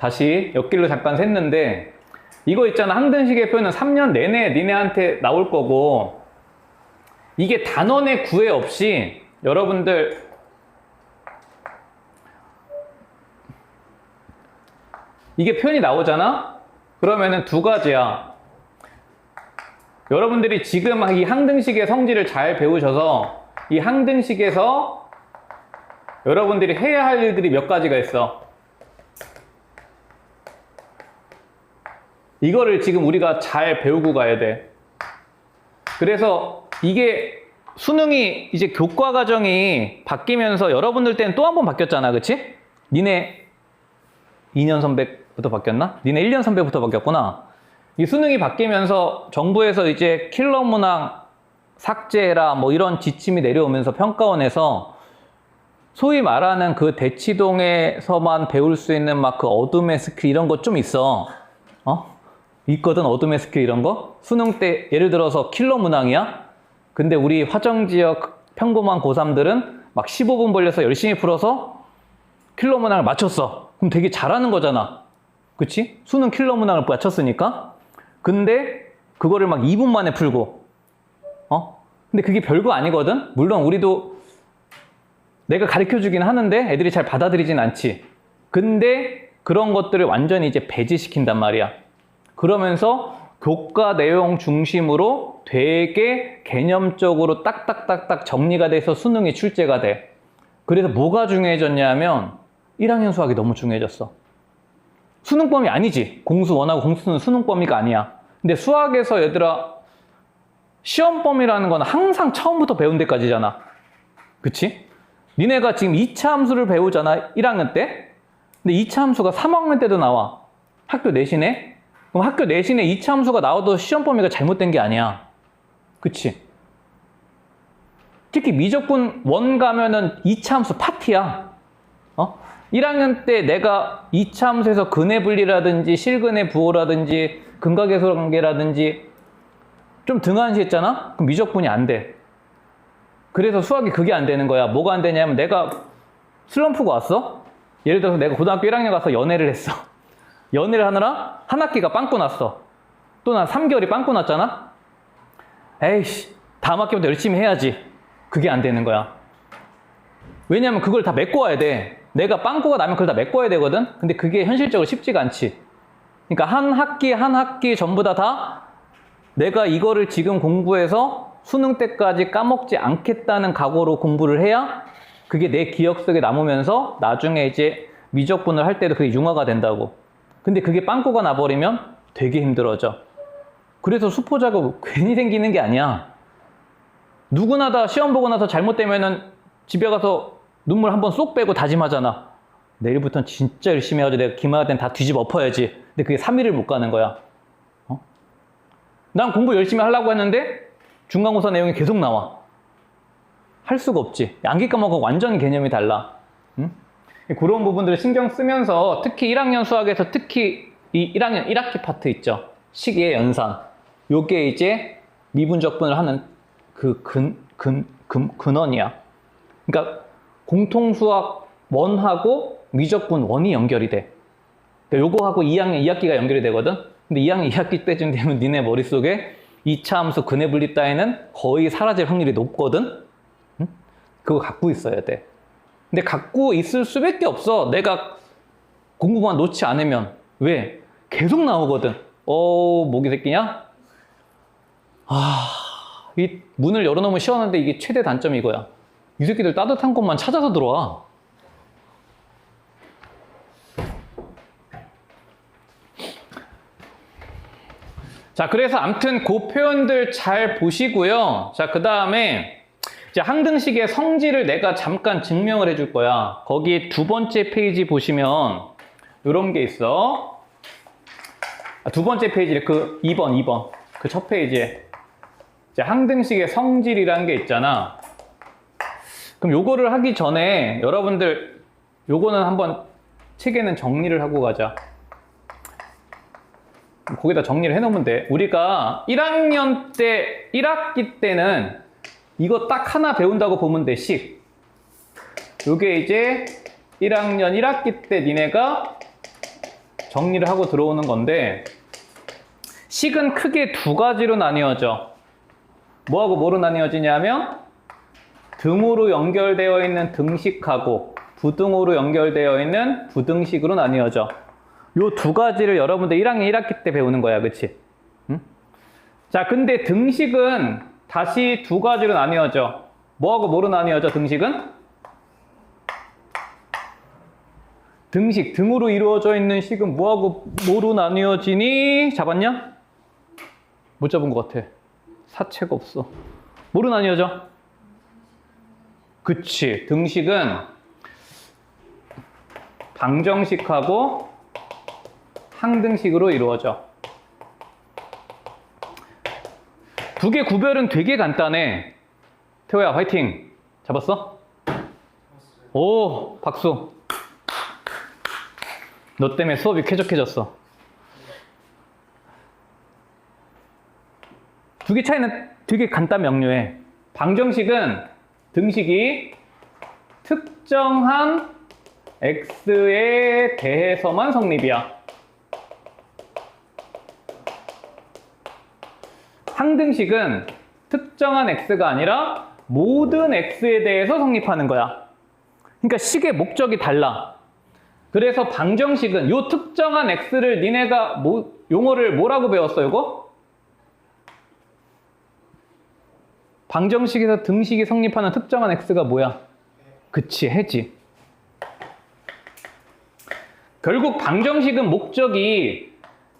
다시 옆길로 잠깐 샜는데, 이거 있잖아. 항등식의 표현은 3년 내내 니네한테 나올 거고, 이게 단원의 구애 없이 여러분들 이게 표현이 나오잖아? 그러면은 두 가지야. 여러분들이 지금 이 항등식의 성질을 잘 배우셔서 이 항등식에서 여러분들이 해야 할 일들이 몇 가지가 있어. 이거를 지금 우리가 잘 배우고 가야 돼. 그래서 이게 수능이 이제 교과 과정이 바뀌면서 여러분들 때는 또 한 번 바뀌었잖아. 그치? 니네 2년 선배부터 바뀌었나? 니네 1년 선배부터 바뀌었구나. 이 수능이 바뀌면서 정부에서 이제 킬러 문항 삭제해라 뭐 이런 지침이 내려오면서 평가원에서 소위 말하는 그 대치동에서만 배울 수 있는 막 그 어둠의 스킬 이런 거 좀 있어. 있거든, 어둠의 스킬 이런 거. 수능 때 예를 들어서 킬러 문항이야? 근데 우리 화정지역 평범한 고3들은 막 15분 걸려서 열심히 풀어서 킬러 문항을 맞췄어. 그럼 되게 잘하는 거잖아. 그치? 수능 킬러 문항을 맞췄으니까. 근데 그거를 막 2분 만에 풀고. 근데 그게 별거 아니거든? 물론 우리도 내가 가르쳐주긴 하는데 애들이 잘 받아들이진 않지. 근데 그런 것들을 완전히 이제 배제시킨단 말이야. 그러면서 교과 내용 중심으로 되게 개념적으로 딱딱딱딱 정리가 돼서 수능이 출제가 돼. 그래서 뭐가 중요해졌냐면 1학년 수학이 너무 중요해졌어. 수능범위 아니지. 공수 원하고 공수는 수능범위가 아니야. 근데 수학에서 얘들아 시험범위라는 건 항상 처음부터 배운 데까지잖아. 그치? 니네가 지금 2차 함수를 배우잖아. 1학년 때. 근데 2차 함수가 3학년 때도 나와. 학교 내신에. 그럼 학교 내신에 2차 함수가 나와도 시험 범위가 잘못된 게 아니야. 그치? 특히 미적분 1 가면은 2차 함수 파티야. 1학년 때 내가 2차 함수에서 근의 분리라든지 실근의 부호라든지 근각계수 관계라든지 좀 등한시했잖아? 그럼 미적분이 안 돼. 그래서 수학이 그게 안 되는 거야. 뭐가 안 되냐면 내가 슬럼프가 왔어? 예를 들어서 내가 고등학교 1학년 가서 연애를 했어. 연애를 하느라 한 학기가 빵꾸 났어. 또 난 3개월이 빵꾸 났잖아? 에이씨, 다음 학기부터 열심히 해야지. 그게 안 되는 거야. 왜냐면 그걸 다 메꿔야 돼. 내가 빵꾸가 나면 그걸 다 메꿔야 되거든? 근데 그게 현실적으로 쉽지가 않지. 그러니까 한 학기 전부 다 내가 이거를 지금 공부해서 수능 때까지 까먹지 않겠다는 각오로 공부를 해야 그게 내 기억 속에 남으면서 나중에 이제 미적분을 할 때도 그게 융화가 된다고. 근데 그게 빵꾸가 나버리면 되게 힘들어져. 그래서 수포 작업 괜히 생기는 게 아니야. 누구나 다 시험 보고 나서 잘못되면은 집에 가서 눈물 한번 쏙 빼고 다짐하잖아. 내일부터는 진짜 열심히 해가지고 내가 기말할 땐 다 뒤집어 엎어야지. 근데 그게 3일을 못 가는 거야. 난 공부 열심히 하려고 했는데 중간고사 내용이 계속 나와. 할 수가 없지. 암기 과목하고 완전히 개념이 달라. 응? 그런 부분들을 신경 쓰면서 특히 1학년 수학에서 특히 이 1학년 1학기 파트 있죠. 식의 연산. 요게 이제 미분적분을 하는 그 근원이야. 그러니까 공통수학 1하고 미적분 1이 연결이 돼. 그러니까 요거하고 2학년 2학기가 연결이 되거든. 근데 2학년 2학기 때쯤 되면 니네 머릿속에 2차 함수 근의 분리 따위는 거의 사라질 확률이 높거든. 응? 그거 갖고 있어야 돼. 근데 갖고 있을 수밖에 없어. 내가 공부만 놓지 않으면. 왜? 계속 나오거든. 모기 새끼냐? 이 문을 열어놓으면 시원한데 이게 최대 단점이 이거야. 이 새끼들 따뜻한 곳만 찾아서 들어와. 자, 그래서 암튼 그 표현들 잘 보시고요. 자, 그 다음에 이제 항등식의 성질을 내가 잠깐 증명을 해줄 거야. 거기 두 번째 페이지 보시면 이런 게 있어. 두 번째 페이지에 그 2번. 그 첫 페이지에. 이제 항등식의 성질이라는 게 있잖아. 그럼 요거를 하기 전에 여러분들 요거는 한번 책에는 정리를 하고 가자. 거기다 정리를 해놓으면 돼. 우리가 1학년 때, 1학기 때는 이거 딱 하나 배운다고 보면 돼, 식. 요게 이제 1학년 1학기 때 니네가 정리를 하고 들어오는 건데, 식은 크게 두 가지로 나뉘어져. 뭐하고 뭐로 나뉘어지냐면 등으로 연결되어 있는 등식하고 부등호로 연결되어 있는 부등식으로 나뉘어져. 요 두 가지를 여러분들 1학년 1학기 때 배우는 거야. 그치? 응? 자, 근데 등식은 다시 두 가지로 나뉘어져. 뭐하고 뭐로 나뉘어져, 등식은? 등식, 등으로 이루어져 있는 식은 뭐하고 뭐로 나뉘어지니? 잡았냐? 못 잡은 것 같아. 사체가 없어. 뭐로 나뉘어져? 그치. 등식은 방정식하고 항등식으로 이루어져. 두 개 구별은 되게 간단해. 태호야, 화이팅! 잡았어? 오, 박수. 너 때문에 수업이 쾌적해졌어. 두 개 차이는 되게 간단 명료해. 방정식은 등식이 특정한 x에 대해서만 성립이야. 항등식은 특정한 x가 아니라 모든 x에 대해서 성립하는 거야. 그러니까 식의 목적이 달라. 그래서 방정식은 요 특정한 x를 니네가 용어를 뭐라고 배웠어, 이거? 방정식에서 등식이 성립하는 특정한 x가 뭐야? 그치, 해지. 결국 방정식은 목적이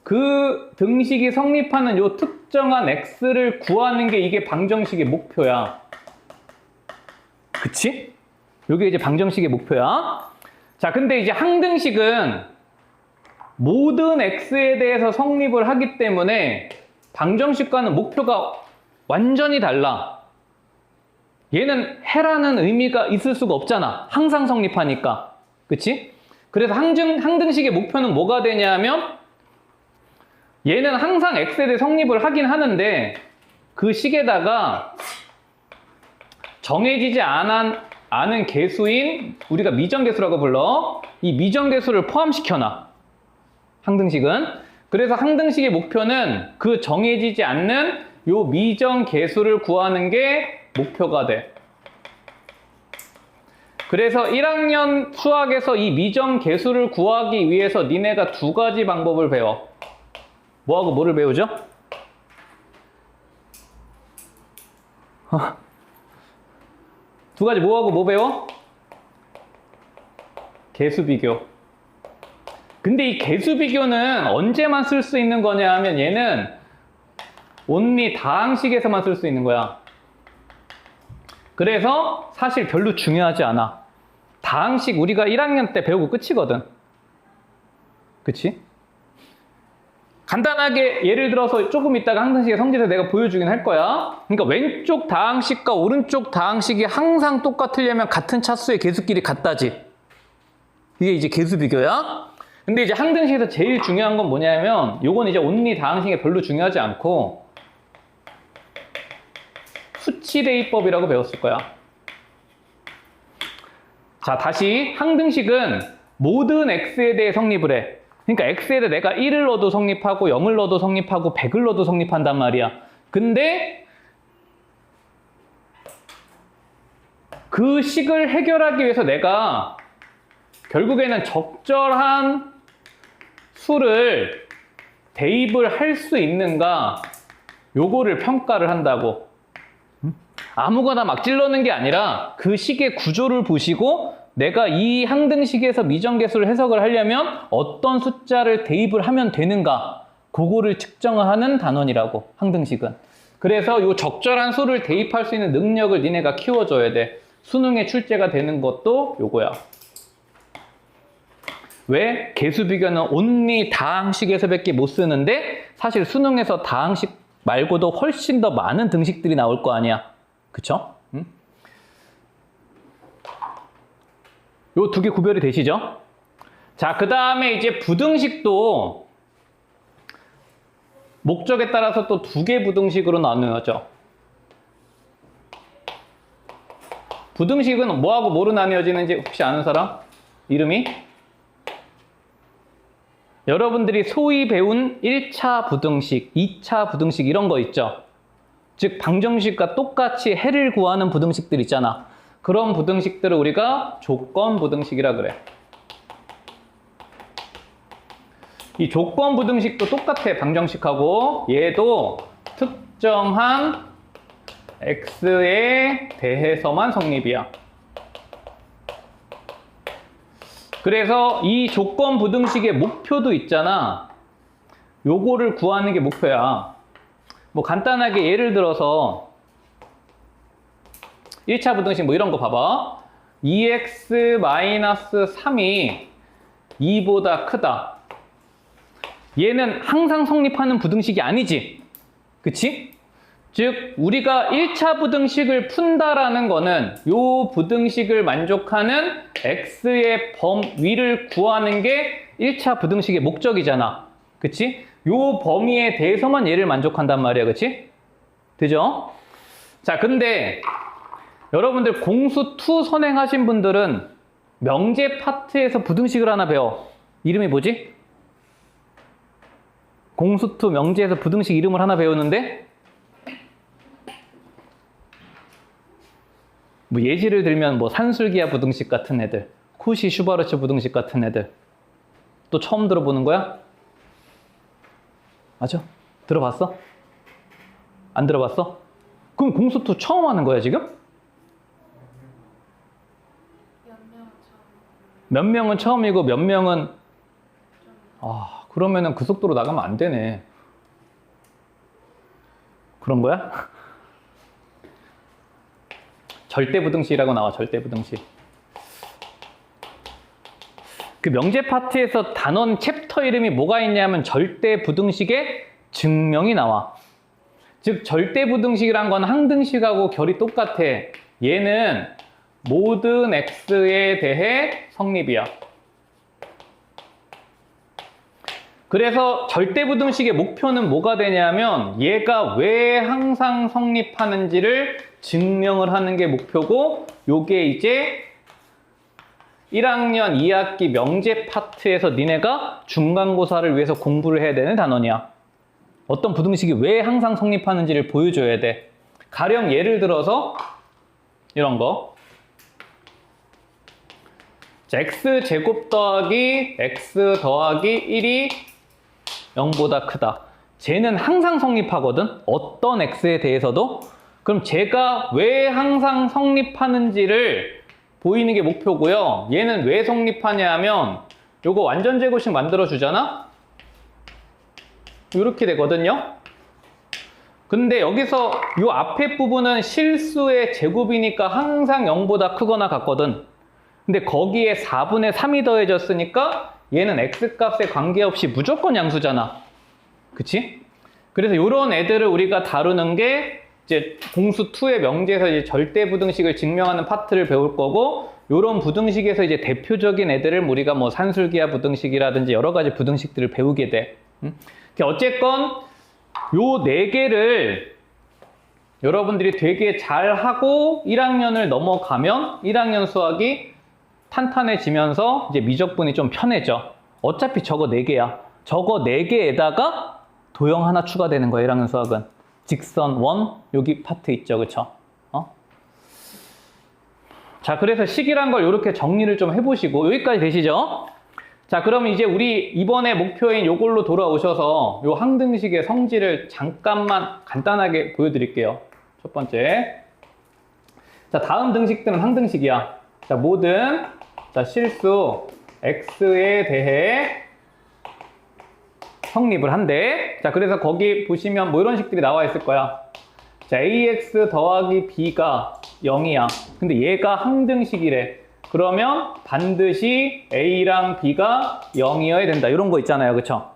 그 등식이 성립하는 요 특정한 x를 구하는 게 이게 방정식의 목표야. 그치? 요게 이제 방정식의 목표야. 자, 근데 이제 항등식은 모든 x에 대해서 성립을 하기 때문에 방정식과는 목표가 완전히 달라. 얘는 해라는 의미가 있을 수가 없잖아. 항상 성립하니까. 그치? 그래서 항등식의 목표는 뭐가 되냐면 얘는 항상 x에 대해 성립을 하긴 하는데 그 식에다가 정해지지 않은 개수인 우리가 미정개수라고 불러. 이 미정개수를 포함시켜놔. 항등식은. 그래서 항등식의 목표는 그 정해지지 않는 요 미정개수를 구하는 게 목표가 돼. 그래서 1학년 수학에서 이 미정개수를 구하기 위해서 니네가 두 가지 방법을 배워. 뭐하고 뭐를 배우죠? 두 가지 뭐하고 뭐 배워? 개수비교. 근데 이 개수비교는 언제만 쓸 수 있는 거냐 하면 얘는 only 다항식에서만 쓸 수 있는 거야. 그래서 사실 별로 중요하지 않아. 다항식 우리가 1학년 때 배우고 끝이거든. 그치? 간단하게 예를 들어서 조금 있다가 항등식의 성질을 내가 보여주긴 할 거야. 그러니까 왼쪽 다항식과 오른쪽 다항식이 항상 똑같으려면 같은 차수의 개수끼리 같다지. 이게 이제 개수비교야. 근데 이제 항등식에서 제일 중요한 건 뭐냐면 요건 이제 only 다항식에 별로 중요하지 않고 수치대입법이라고 배웠을 거야. 자, 다시 항등식은 모든 x에 대해 성립을 해. 그러니까 x에 대해 내가 1을 넣어도 성립하고 0을 넣어도 성립하고 100을 넣어도 성립한단 말이야. 근데 그 식을 해결하기 위해서 내가 결국에는 적절한 수를 대입을 할 수 있는가 요거를 평가를 한다고. 아무거나 막 찔러는 게 아니라 그 식의 구조를 보시고 내가 이 항등식에서 미정개수를 해석을 하려면 어떤 숫자를 대입을 하면 되는가 그거를 측정하는 단원이라고, 항등식은. 그래서 이 적절한 수를 대입할 수 있는 능력을 니네가 키워줘야 돼. 수능에 출제가 되는 것도 요거야. 왜? 개수비교는 only 다항식에서밖에 못 쓰는데 사실 수능에서 다항식 말고도 훨씬 더 많은 등식들이 나올 거 아니야. 그쵸? 요 두 개 구별이 되시죠? 자, 그 다음에 이제 부등식도 목적에 따라서 또 두 개 부등식으로 나누어져. 부등식은 뭐하고 뭐로 나뉘어지는지 혹시 아는 사람? 이름이? 여러분들이 소위 배운 1차 부등식, 2차 부등식 이런 거 있죠. 즉 방정식과 똑같이 해를 구하는 부등식들 있잖아. 그런 부등식들을 우리가 조건 부등식이라 그래. 이 조건 부등식도 똑같아, 방정식하고. 얘도 특정한 x에 대해서만 성립이야. 그래서 이 조건 부등식의 목표도 있잖아. 요거를 구하는 게 목표야. 뭐 간단하게 예를 들어서 1차 부등식 뭐 이런 거 봐봐. 2x-3이 2보다 크다. 얘는 항상 성립하는 부등식이 아니지. 그치? 즉 우리가 1차 부등식을 푼다라는 거는 요 부등식을 만족하는 x의 범위를 구하는 게 1차 부등식의 목적이잖아. 그치? 요 범위에 대해서만 얘를 만족한단 말이야. 그치? 되죠? 자, 근데 여러분들 공수 2 선행하신 분들은 명제 파트에서 부등식을 하나 배워. 이름이 뭐지? 공수 2 명제에서 부등식 이름을 하나 배우는데 뭐 예시를 들면 뭐 산술기하 부등식 같은 애들, 쿠시-슈바르츠 부등식 같은 애들 또 처음 들어보는 거야? 맞아? 들어봤어? 안 들어봤어? 그럼 공수 2 처음 하는 거야 지금? 몇 명은 처음이고 몇 명은 그러면은 그 속도로 나가면 안 되네. 그런 거야? 절대부등식이라고 나와. 절대부등식. 그 명제 파트에서 단원 챕터 이름이 뭐가 있냐면 절대부등식의 증명이 나와. 즉 절대부등식이란 건 항등식하고 결이 똑같아. 얘는 모든 x에 대해 성립이야. 그래서 절대부등식의 목표는 뭐가 되냐면 얘가 왜 항상 성립하는지를 증명을 하는 게 목표고, 요게 이제 1학년 2학기 명제 파트에서 니네가 중간고사를 위해서 공부를 해야 되는 단원이야. 어떤 부등식이 왜 항상 성립하는지를 보여줘야 돼. 가령 예를 들어서 이런 거. 자, x제곱 더하기 x 더하기 1이 0보다 크다. 쟤는 항상 성립하거든. 어떤 x에 대해서도. 그럼 쟤가 왜 항상 성립하는지를 보이는 게 목표고요. 얘는 왜 성립하냐 하면 요거 완전제곱식 만들어주잖아? 이렇게 되거든요. 근데 여기서 요 앞에 부분은 실수의 제곱이니까 항상 0보다 크거나 같거든. 근데 거기에 4분의 3이 더해졌으니까 얘는 x값에 관계없이 무조건 양수잖아. 그치? 그래서 이런 애들을 우리가 다루는 게 이제 공수 2의 명제에서 이제 절대부등식을 증명하는 파트를 배울 거고, 이런 부등식에서 이제 대표적인 애들을 우리가 뭐 산술기하 부등식이라든지 여러 가지 부등식들을 배우게 돼. 어쨌건 요 4개를 여러분들이 되게 잘하고 1학년을 넘어가면 1학년 수학이 탄탄해지면서 이제 미적분이 좀 편해져. 어차피 저거 4개야. 저거 4개에다가 도형 하나 추가되는 거야, 1학년 수학은. 직선, 원, 여기 파트 있죠, 그쵸? 자, 그래서 식이란 걸 이렇게 정리를 좀 해보시고, 여기까지 되시죠? 자, 그러면 이제 우리 이번에 목표인 요걸로 돌아오셔서 요 항등식의 성질을 잠깐만 간단하게 보여드릴게요. 첫 번째. 자, 다음 등식들은 항등식이야. 자, 모든 실수 x에 대해 성립을 한대. 자, 그래서 거기 보시면 뭐 이런 식들이 나와 있을 거야. 자, ax 더하기 b가 0이야. 근데 얘가 항등식이래. 그러면 반드시 a랑 b가 0이어야 된다. 이런 거 있잖아요. 그쵸?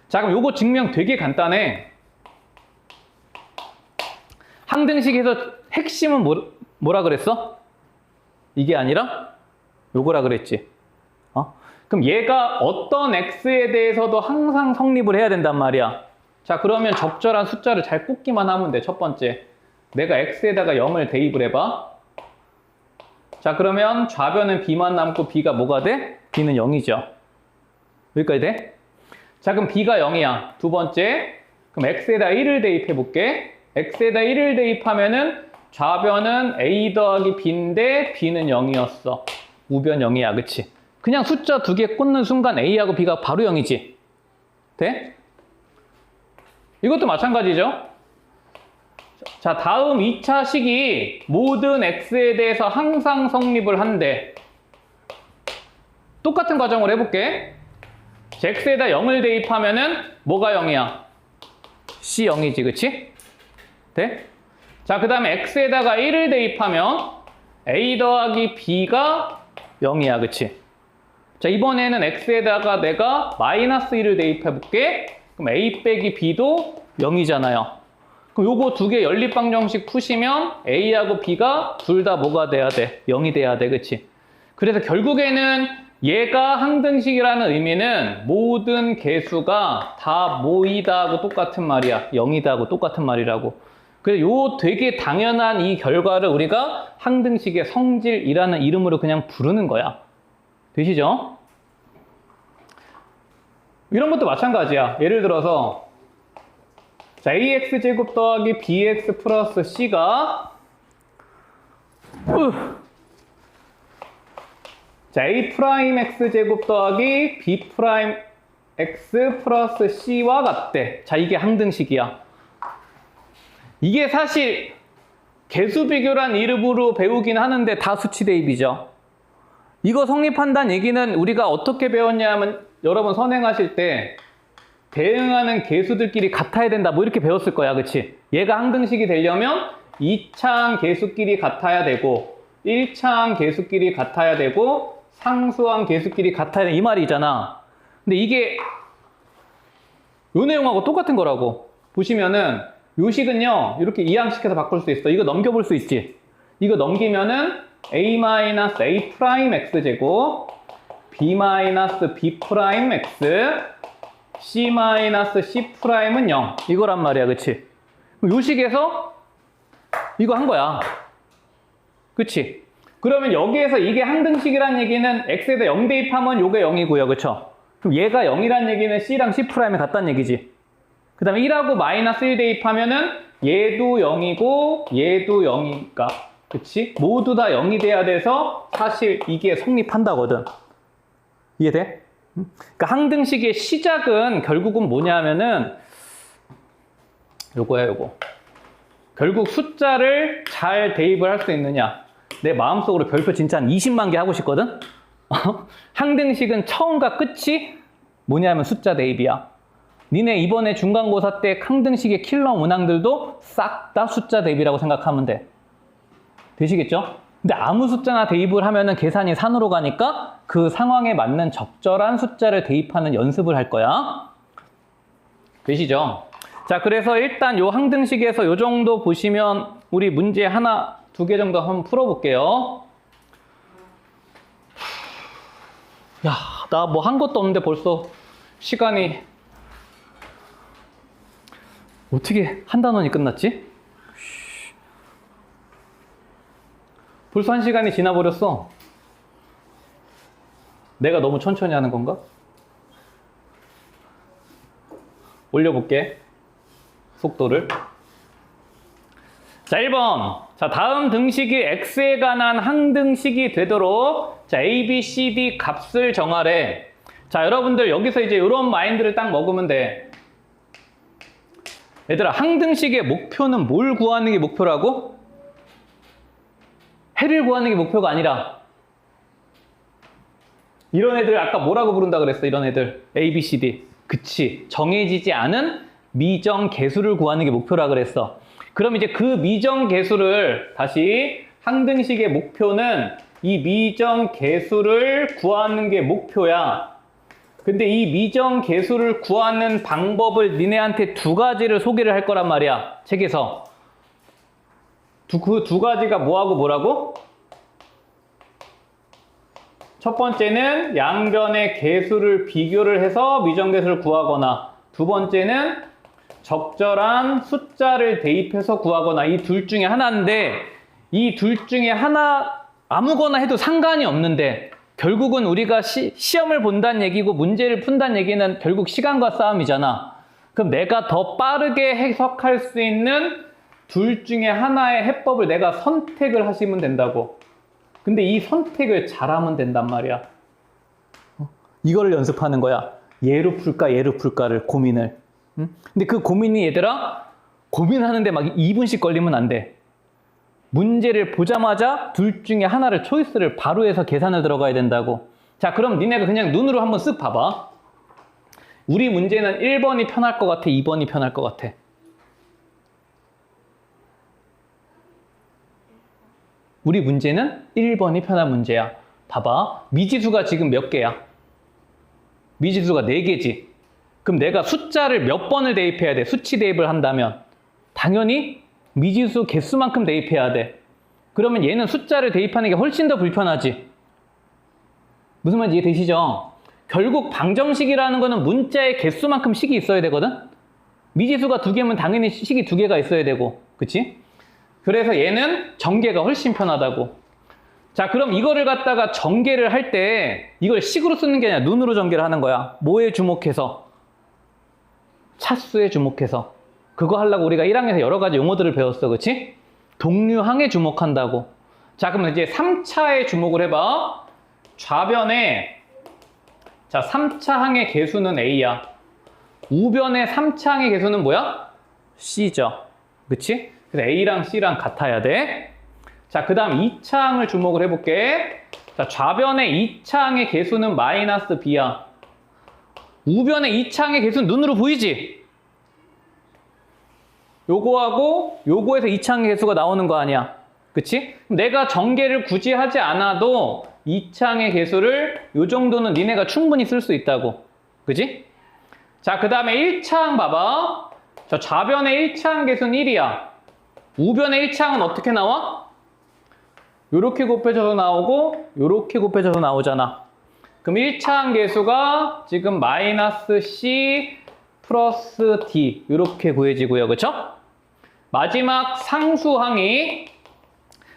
자, 그럼 요거 증명 되게 간단해. 항등식에서 핵심은 뭐라 그랬어? 이게 아니라 요거라 그랬지. 그럼 얘가 어떤 x에 대해서도 항상 성립을 해야 된단 말이야. 자, 그러면 적절한 숫자를 잘 꽂기만 하면 돼. 첫 번째, 내가 x에다가 0을 대입을 해봐. 자, 그러면 좌변은 b만 남고 b가 뭐가 돼? b는 0이죠. 여기까지 돼? 자, 그럼 B가 0이야. 두 번째. 그럼 X에다 1을 대입해 볼게. X에다 1을 대입하면은 좌변은 A 더하기 B인데 B는 0이었어. 우변 0이야. 그치? 그냥 숫자 두 개 꽂는 순간 A하고 B가 바로 0이지. 돼? 이것도 마찬가지죠. 자, 다음 2차 식이 모든 X에 대해서 항상 성립을 한대. 똑같은 과정을 해볼게. X에다 0을 대입하면은 뭐가 0이야? C 0이지, 그치? 돼? 자, 그 다음에 X에다가 1을 대입하면 A 더하기 B가 0이야, 그치? 자, 이번에는 X에다가 내가 마이너스 1을 대입해볼게. 그럼 A 빼기 B도 0이잖아요. 그럼 요거 두 개 연립방정식 푸시면 A하고 B가 둘 다 뭐가 돼야 돼? 0이 돼야 돼, 그치? 그래서 결국에는 얘가 항등식이라는 의미는 모든 개수가 다 모이다 하고 똑같은 말이야. 0이다 하고 똑같은 말이라고. 그래서 요 되게 당연한 이 결과를 우리가 항등식의 성질이라는 이름으로 그냥 부르는 거야. 되시죠? 이런 것도 마찬가지야. 예를 들어서 자, AX제곱 더하기 BX 플러스 C가 자, A'X제곱 더하기 B'X 플러스 C와 같대. 자, 이게 항등식이야. 이게 사실 개수 비교란 이름으로 배우긴 하는데 다 수치 대입이죠. 이거 성립한다는 얘기는 우리가 어떻게 배웠냐면 여러분 선행하실 때 대응하는 개수들끼리 같아야 된다 뭐 이렇게 배웠을 거야, 그치? 얘가 항등식이 되려면 2차항 개수끼리 같아야 되고 1차항 개수끼리 같아야 되고 상수항 개수끼리 같아야 돼 이 말이잖아. 근데 이게 요 내용하고 똑같은 거라고. 보시면은 요 식은요 이렇게 이항시켜서 바꿀 수 있어. 이거 넘겨볼 수 있지. 이거 넘기면은 A-A'X제곱 B-B'X C-C'은 0 이거란 말이야, 그치? 요 식에서 이거 한 거야, 그치? 그러면 여기에서 이게 항등식이란 얘기는 X에다 0 대입하면 요게 0이고요, 그쵸? 그럼 얘가 0이란 얘기는 C랑 C'이 같다는 얘기지. 그 다음에 1하고 마이너스 1 대입하면은 얘도 0이고 얘도 0이니까, 그치? 모두 다 0이 돼야 돼서 사실 이게 성립한다거든. 이해돼? 그러니까 항등식의 시작은 결국은 뭐냐면은 요거야, 요거. 결국 숫자를 잘 대입을 할 수 있느냐. 내 마음속으로 별표 진짜 한 20만 개 하고 싶거든? 항등식은 처음과 끝이 뭐냐면 숫자 대입이야. 니네 이번에 중간고사 때 항등식의 킬러 문항들도 싹 다 숫자 대입이라고 생각하면 돼. 되시겠죠? 근데 아무 숫자나 대입을 하면은 계산이 산으로 가니까 그 상황에 맞는 적절한 숫자를 대입하는 연습을 할 거야. 되시죠? 자, 그래서 일단 요 항등식에서 요 정도 보시면 우리 문제 하나, 두 개 정도 한번 풀어볼게요. 야, 나 뭐 한 것도 없는데 벌써 시간이 어떻게 한 단원이 끝났지? 벌써 1시간이 지나버렸어. 내가 너무 천천히 하는 건가? 올려볼게. 속도를. 자, 1번. 자, 다음 등식이 X에 관한 항등식이 되도록 자, A, B, C, D 값을 정하래. 자, 여러분들 여기서 이제 이런 마인드를 딱 먹으면 돼. 얘들아, 항등식의 목표는 뭘 구하는 게 목표라고? 해를 구하는 게 목표가 아니라 이런 애들 아까 뭐라고 부른다 그랬어? 이런 애들 A, B, C, D. 그치, 정해지지 않은 미정 개수를 구하는 게 목표라 그랬어. 그럼 이제 그 미정 개수를 다시 항등식의 목표는 이 미정 개수를 구하는 게 목표야. 근데 이 미정 개수를 구하는 방법을 니네한테 두 가지를 소개를 할 거란 말이야, 책에서. 그 두 가지가 뭐하고 뭐라고? 첫 번째는 양변의 개수를 비교를 해서 미정개수를 구하거나, 두 번째는 적절한 숫자를 대입해서 구하거나, 이 둘 중에 하나인데 이 둘 중에 하나 아무거나 해도 상관이 없는데 결국은 우리가 시험을 본다는 얘기고 문제를 푼다는 얘기는 결국 시간과 싸움이잖아. 그럼 내가 더 빠르게 해석할 수 있는 둘 중에 하나의 해법을 내가 선택을 하시면 된다고. 근데 이 선택을 잘하면 된단 말이야. 이거를 연습하는 거야. 얘로 풀까 얘로 풀까를 고민을. 근데 그 고민이 얘들아 고민하는데 막 2분씩 걸리면 안 돼. 문제를 보자마자 둘 중에 하나를 초이스를 바로 해서 계산을 들어가야 된다고. 자, 그럼 니네가 그냥 눈으로 한번 쓱 봐봐. 우리 문제는 1번이 편할 것 같아, 2번이 편할 것 같아? 우리 문제는 1번이 편한 문제야. 봐봐. 미지수가 지금 몇 개야? 미지수가 4개지. 그럼 내가 숫자를 몇 번을 대입해야 돼? 수치 대입을 한다면 당연히 미지수 개수만큼 대입해야 돼. 그러면 얘는 숫자를 대입하는 게 훨씬 더 불편하지. 무슨 말인지 이해되시죠? 결국 방정식이라는 거는 문자의 개수만큼 식이 있어야 되거든? 미지수가 2개면 당연히 식이 2개가 있어야 되고, 그치? 그래서 얘는 전개가 훨씬 편하다고. 자, 그럼 이거를 갖다가 전개를 할 때 이걸 식으로 쓰는 게 아니라 눈으로 전개를 하는 거야. 뭐에 주목해서? 차수에 주목해서. 그거 하려고 우리가 1학년에서 여러 가지 용어들을 배웠어, 그치? 동류항에 주목한다고. 자, 그럼 이제 3차에 주목을 해봐. 좌변에, 자, 3차 항의 개수는 A야. 우변의 3차 항의 개수는 뭐야? C죠. 그치? 그래서 A랑 C랑 같아야 돼. 자, 그 다음 2차 항을 주목을 해볼게. 자, 좌변의 2차 항의 개수는 마이너스 B야. 우변의 2차 항의 개수는 눈으로 보이지? 요거하고 요거에서 2차 항의 개수가 나오는 거 아니야. 그치? 내가 전개를 굳이 하지 않아도 2차 항의 개수를 요 정도는 니네가 충분히 쓸 수 있다고. 그치? 자, 그 다음에 1차 항 봐봐. 저 좌변의 1차 항 개수는 1이야. 우변의 1차 항은 어떻게 나와? 요렇게 곱해져서 나오고 요렇게 곱해져서 나오잖아. 그럼 1차 항 개수가 지금 마이너스 C 플러스 D 이렇게 구해지고요. 그쵸? 마지막 상수항이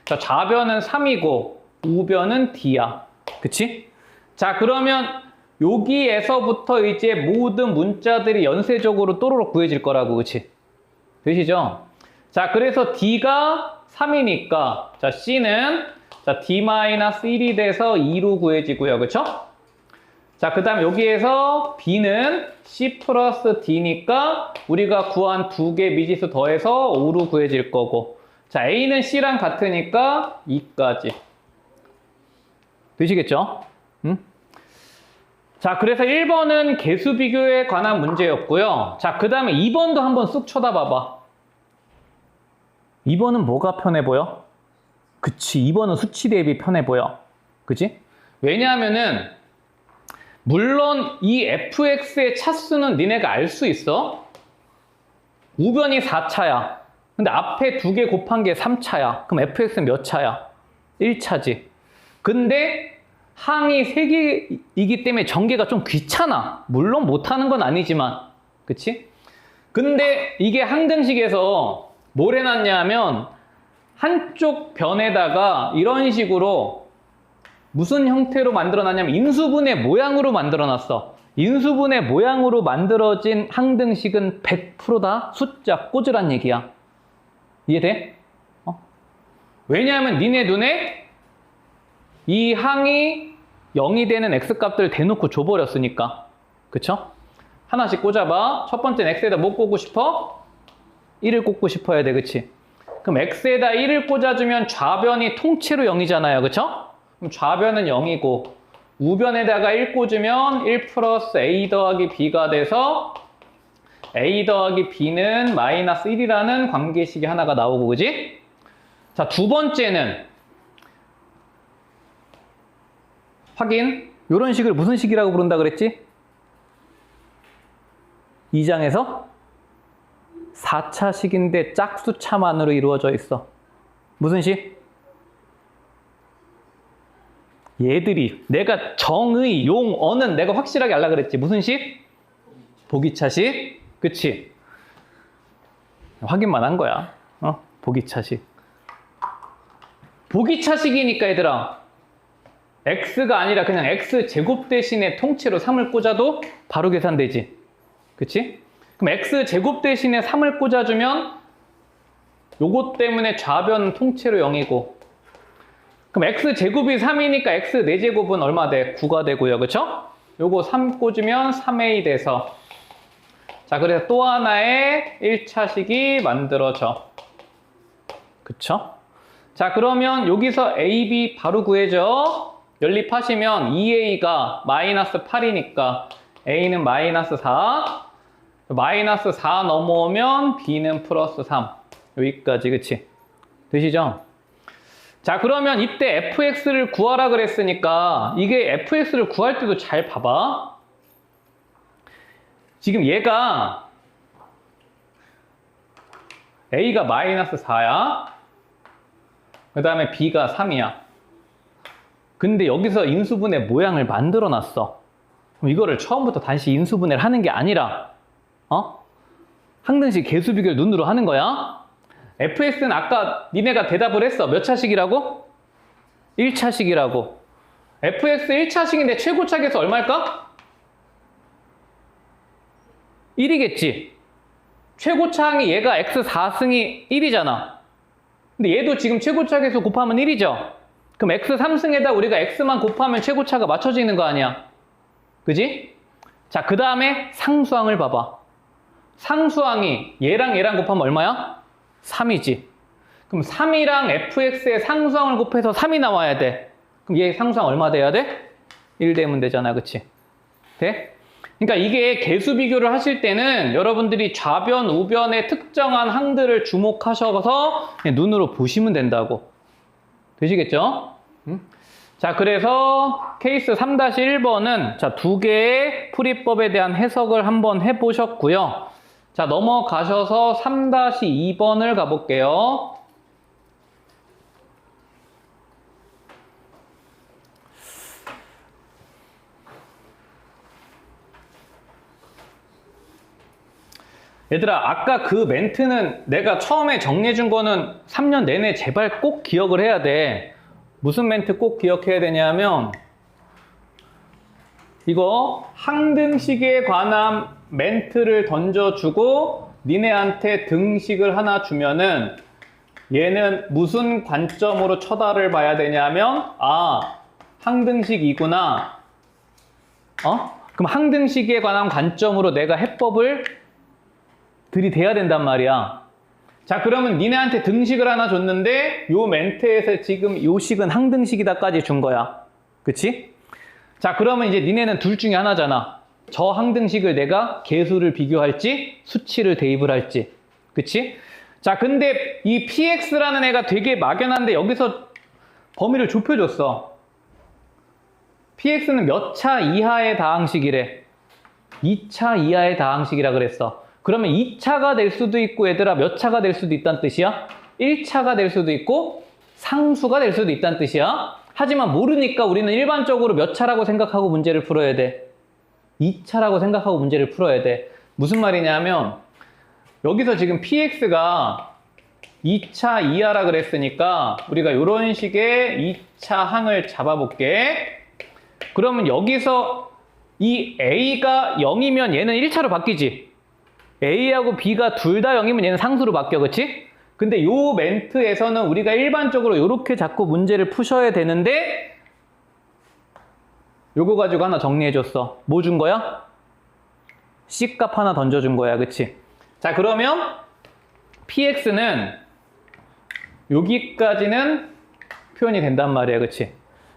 자, 좌변은 3이고 우변은 D야. 그치? 자, 그러면 여기에서부터 이제 모든 문자들이 연쇄적으로 또로록 구해질 거라고. 그치? 되시죠? 자, 그래서 D가 3이니까 자, C는 자, D-1이 돼서 2로 구해지고요. 그쵸? 자, 그 다음 여기에서 B는 C 플러스 D니까 우리가 구한 2개 미지수 더해서 5로 구해질 거고, 자, A는 C랑 같으니까 2까지. 되시겠죠? 응? 자, 그래서 1번은 개수 비교에 관한 문제였고요. 자, 그 다음에 2번도 한번 쑥 쳐다봐봐. 2번은 뭐가 편해 보여? 그치, 2번은 수치 대입이 편해 보여. 그치? 왜냐하면은 물론 이 fx의 차수는 니네가 알 수 있어. 우변이 4차야. 근데 앞에 2개 곱한 게 3차야. 그럼 fx는 몇 차야? 1차지. 근데 항이 3개이기 때문에 전개가 좀 귀찮아. 물론 못하는 건 아니지만. 그치? 근데 이게 항등식에서 뭘 해놨냐면 한쪽 변에다가 이런 식으로 무슨 형태로 만들어놨냐면 인수분해 모양으로 만들어놨어. 인수분해 모양으로 만들어진 항등식은 100%다 숫자 꽂으란 얘기야. 이해돼? 왜냐하면 니네 눈에 이 항이 0이 되는 x값들 대놓고 줘버렸으니까. 그쵸? 하나씩 꽂아봐. 첫 번째는 x에다 뭐 꽂고 싶어? 1을 꽂고 싶어야 돼. 그치? 그럼 x에다 1을 꽂아주면 좌변이 통째로 0이잖아요. 그쵸? 그럼 좌변은 0이고 우변에다가 1 꽂으면 1 플러스 a 더하기 b가 돼서 a 더하기 b는 마이너스 1이라는 관계식이 하나가 나오고, 그지? 자, 두 번째는 확인. 이런 식을 무슨 식이라고 부른다 그랬지? 2장에서 4차식인데 짝수차만으로 이루어져 있어. 무슨 식? 얘들이 내가 정의, 용, 어는 내가 확실하게 알라 그랬지. 무슨 식? 보기차식. 그치? 확인만 한 거야. 보기차식. 보기차식이니까 얘들아 x가 아니라 그냥 x제곱 대신에 통째로 3을 꽂아도 바로 계산되지. 그치? 그럼 x제곱 대신에 3을 꽂아주면 요것 때문에 좌변 통째로 0이고, 그럼 x제곱이 3이니까 x 4제곱은 얼마 돼? 9가 되고요. 그쵸? 요거 3 꽂으면 3a 돼서, 자, 그래서 또 하나의 1차식이 만들어져. 그쵸? 자, 그러면 여기서 a, b 바로 구해줘. 연립하시면 2a가 마이너스 8이니까 a는 마이너스 4, 마이너스 4 넘어오면 b는 플러스 3. 여기까지, 그치? 되시죠? 자, 그러면 이때 fx를 구하라 그랬으니까 이게 fx를 구할 때도 잘 봐봐. 지금 얘가 a가 마이너스 4야. 그 다음에 b가 3이야. 근데 여기서 인수분해 모양을 만들어 놨어. 그럼 이거를 처음부터 다시 인수분해를 하는 게 아니라 항등식 개수비교를 눈으로 하는 거야. fx는 아까 니네가 대답을 했어. 몇 차식이라고? 1차식이라고. fx 1차식인데 최고차계수 얼마일까? 1이겠지. 최고차항이 얘가 x 4승이 1이잖아. 근데 얘도 지금 최고차계수 곱하면 1이죠. 그럼 x 3승에다 우리가 x만 곱하면 최고차가 맞춰지는 거 아니야. 그지? 자, 그 다음에 상수항을 봐봐. 상수항이 얘랑 얘랑 곱하면 얼마야? 3이지. 그럼 3이랑 fx의 상수항을 곱해서 3이 나와야 돼. 그럼 얘 상수항 얼마 돼야 돼? 1 되면 되잖아. 그치? 돼? 그러니까 이게 개수 비교를 하실 때는 여러분들이 좌변, 우변의 특정한 항들을 주목하셔서 그냥 눈으로 보시면 된다고. 되시겠죠? 자, 그래서 케이스 3-1번은 자, 두 개의 풀이법에 대한 해석을 한번 해보셨고요. 자, 넘어가셔서 3-2번을 가볼게요. 얘들아, 아까 그 멘트는 내가 처음에 정리해준 거는 3년 내내 제발 꼭 기억을 해야 돼. 무슨 멘트 꼭 기억해야 되냐면 이거 항등식에 관한 멘트를 던져주고 니네한테 등식을 하나 주면은 얘는 무슨 관점으로 쳐다를 봐야 되냐면 항등식이구나. 그럼 항등식에 관한 관점으로 내가 해법을 들이대야 된단 말이야. 자, 그러면 니네한테 등식을 하나 줬는데 요 멘트에서 지금 요 식은 항등식이다까지 준 거야. 그치? 자, 그러면 이제 니네는 둘 중에 하나잖아. 저 항등식을 내가 개수를 비교할지 수치를 대입을 할지. 그치? 자, 근데 이 px라는 애가 되게 막연한데 여기서 범위를 좁혀줬어. px는 몇 차 이하의 다항식이래. 2차 이하의 다항식이라 그랬어. 그러면 2차가 될 수도 있고 얘들아 몇 차가 될 수도 있다는 뜻이야? 1차가 될 수도 있고 상수가 될 수도 있다는 뜻이야. 하지만 모르니까 우리는 일반적으로 몇 차라고 생각하고 문제를 풀어야 돼. 2차라고 생각하고 문제를 풀어야 돼. 무슨 말이냐면 여기서 지금 px가 2차 이하라 그랬으니까 우리가 이런 식의 2차 항을 잡아볼게. 그러면 여기서 이 a가 0이면 얘는 1차로 바뀌지. A하고 B가 둘 다 0이면 얘는 상수로 바뀌어. 그치? 근데 요 멘트에서는 우리가 일반적으로 이렇게 자꾸 문제를 푸셔야 되는데 요거 가지고 하나 정리해줬어. 뭐 준 거야? C값 하나 던져준 거야. 그치? 자, 그러면 PX는 여기까지는 표현이 된단 말이야. 그치?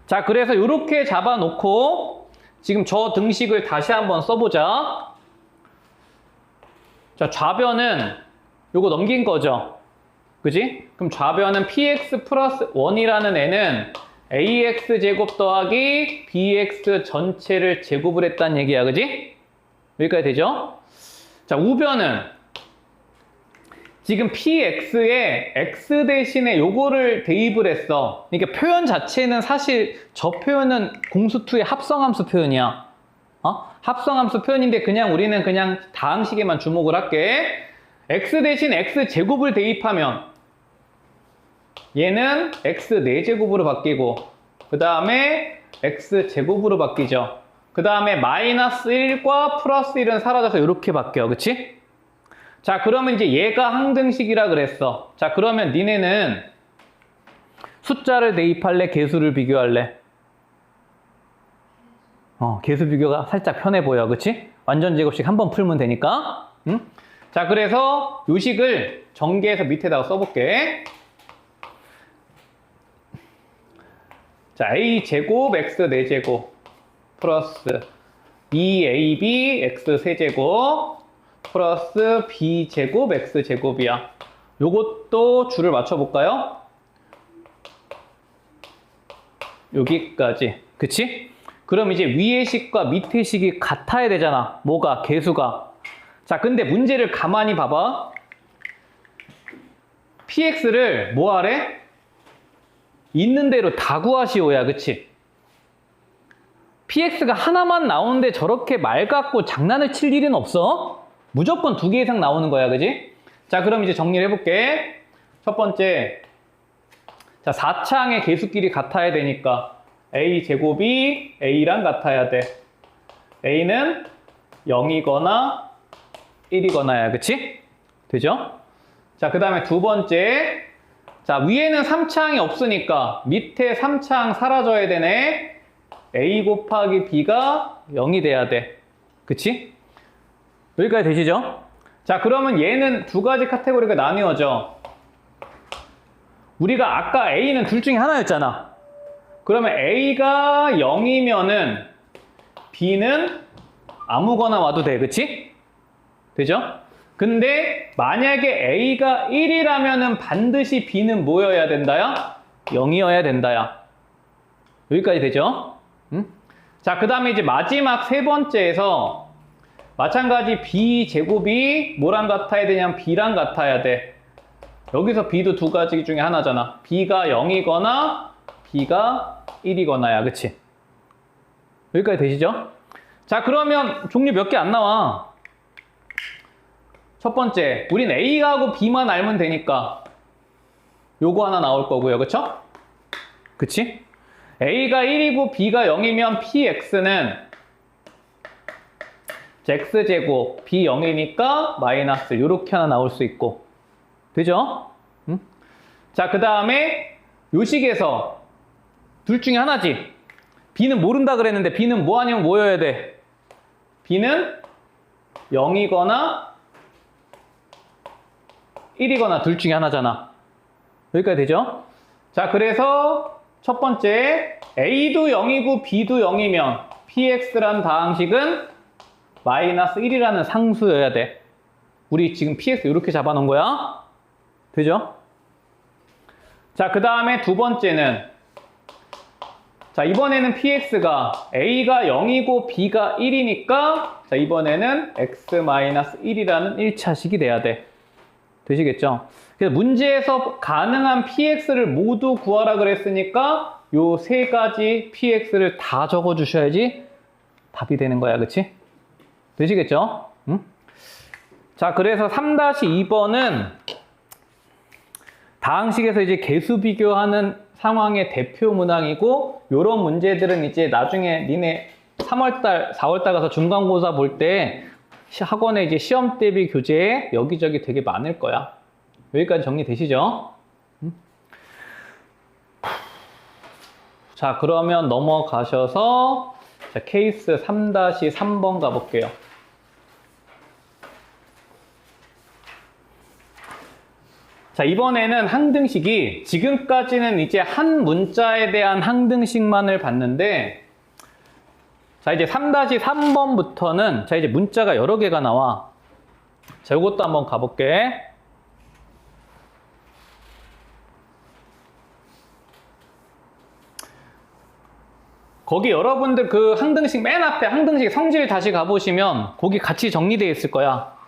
자, 그래서 이렇게 잡아놓고 지금 저 등식을 다시 한번 써보자. 자, 좌변은 요거 넘긴 거죠. 그지? 그럼 좌변은 px 플러스 1이라는 애는 ax 제곱 더하기 bx 전체를 제곱을 했다는 얘기야. 그지? 여기까지 되죠? 자, 우변은 지금 px에 x 대신에 요거를 대입을 했어. 그러니까 표현 자체는 사실 저 표현은 공수2의 합성함수 표현이야. 합성함수 표현인데 그냥 우리는 그냥 다항식에만 주목을 할게. x 대신 x 제곱을 대입하면 얘는 x 4제곱으로 바뀌고 그 다음에 x제곱으로 바뀌죠. 그 다음에 마이너스 1과 플러스 1은 사라져서 이렇게 바뀌어. 그치? 자, 그러면 이제 얘가 항등식이라 그랬어. 자, 그러면 니네는 숫자를 대입할래? 개수를 비교할래? 개수 비교가 살짝 편해 보여. 그치? 완전 제곱식 한번 풀면 되니까. 응? 자, 그래서 요 식을 전개해서 밑에다가 써볼게. 자, a제곱 x 4제곱 플러스 2ab x 세제곱 플러스 b제곱 x제곱이야. 요것도 줄을 맞춰볼까요? 여기까지. 그치? 그럼 이제 위의 식과 밑의 식이 같아야 되잖아. 뭐가? 개수가. 자, 근데 문제를 가만히 봐봐. px를 뭐 하래? 있는 대로 다 구하시오야. 그치? px가 하나만 나오는데 저렇게 말 같고 장난을 칠 일은 없어. 무조건 2개 이상 나오는 거야. 그지? 자, 그럼 이제 정리를 해볼게. 첫 번째. 자, 4차항의 개수끼리 같아야 되니까 a제곱이 a랑 같아야 돼. a는 0이거나 1이거나야. 그치? 되죠? 자, 그 다음에 두 번째. 자, 위에는 3차항이 없으니까 밑에 3차항 사라져야 되네. a 곱하기 b가 0이 돼야 돼. 그치? 여기까지 되시죠? 자, 그러면 얘는 두 가지 카테고리가 나뉘어져. 우리가 아까 a는 둘 중에 하나였잖아. 그러면 a가 0이면은 b는 아무거나 와도 돼. 그치? 되죠? 근데 만약에 a가 1이라면은 반드시 b는 뭐여야 된다야? 0이어야 된다야. 여기까지 되죠? 응? 자, 그 다음에 이제 마지막 세 번째에서 마찬가지 b제곱이 뭐랑 같아야 되냐면 b랑 같아야 돼. 여기서 b도 두 가지 중에 하나잖아. b가 0이거나 b가 1이거나야. 그치? 여기까지 되시죠? 자, 그러면 종류 몇 개 안 나와. 첫 번째, 우린 a하고 b만 알면 되니까 요거 하나 나올 거고요. 그쵸? 그치? a가 1이고 b가 0이면 px는 x제곱 b 0이니까 마이너스 요렇게 하나 나올 수 있고. 되죠? 응? 자, 그 다음에 요 식에서 둘 중에 하나지. b는 모른다 그랬는데 b는 뭐 아니면 뭐여야 돼? b는 0이거나 1이거나 둘 중에 하나잖아. 여기까지 되죠? 자, 그래서 첫 번째 a도 0이고 b도 0이면 px란 다항식은 마이너스 1이라는 상수여야 돼. 우리 지금 px 이렇게 잡아놓은 거야. 되죠? 자, 그 다음에 두 번째는 자, 이번에는 px가 a가 0이고 b가 1이니까 자, 이번에는 x-1이라는 1차식이 돼야 돼. 되시겠죠? 그래서 문제에서 가능한 px를 모두 구하라 그랬으니까 요 세 가지 px를 다 적어 주셔야지 답이 되는 거야. 그치? 되시겠죠? 응? 자, 그래서 3-2번은 다항식에서 이제 개수 비교하는 상황의 대표 문항이고, 요런 문제들은 이제 나중에 니네 3월달, 4월달 가서 중간고사 볼 때 학원에 이제 시험 대비 교재에 여기저기 되게 많을 거야. 여기까지 정리되시죠? 자, 그러면 넘어가셔서 자, 케이스 3-3번 가볼게요. 자, 이번에는 항등식이 지금까지는 이제 한 문자에 대한 항등식만을 봤는데, 자, 이제 3-3번부터는 자, 이제 문자가 여러 개가 나와. 자, 이것도 한번 가볼게. 거기 여러분들 그 항등식 맨 앞에 항등식 성질 다시 가보시면 거기 같이 정리되어 있을 거야.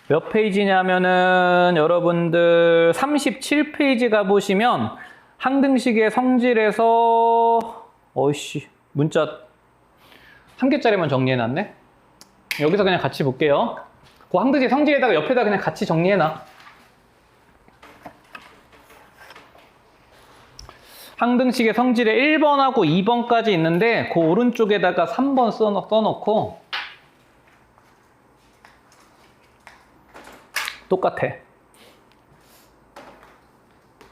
몇 페이지냐면은 여러분들 37페이지 가보시면 항등식의 성질에서 어이씨 문자 한 개짜리만 정리해놨네. 여기서 그냥 같이 볼게요. 그 항등식 성질에다가 옆에다 그냥 같이 정리해놔. 항등식의 성질에 1번하고 2번까지 있는데 그 오른쪽에다가 3번 써놓고 똑같아.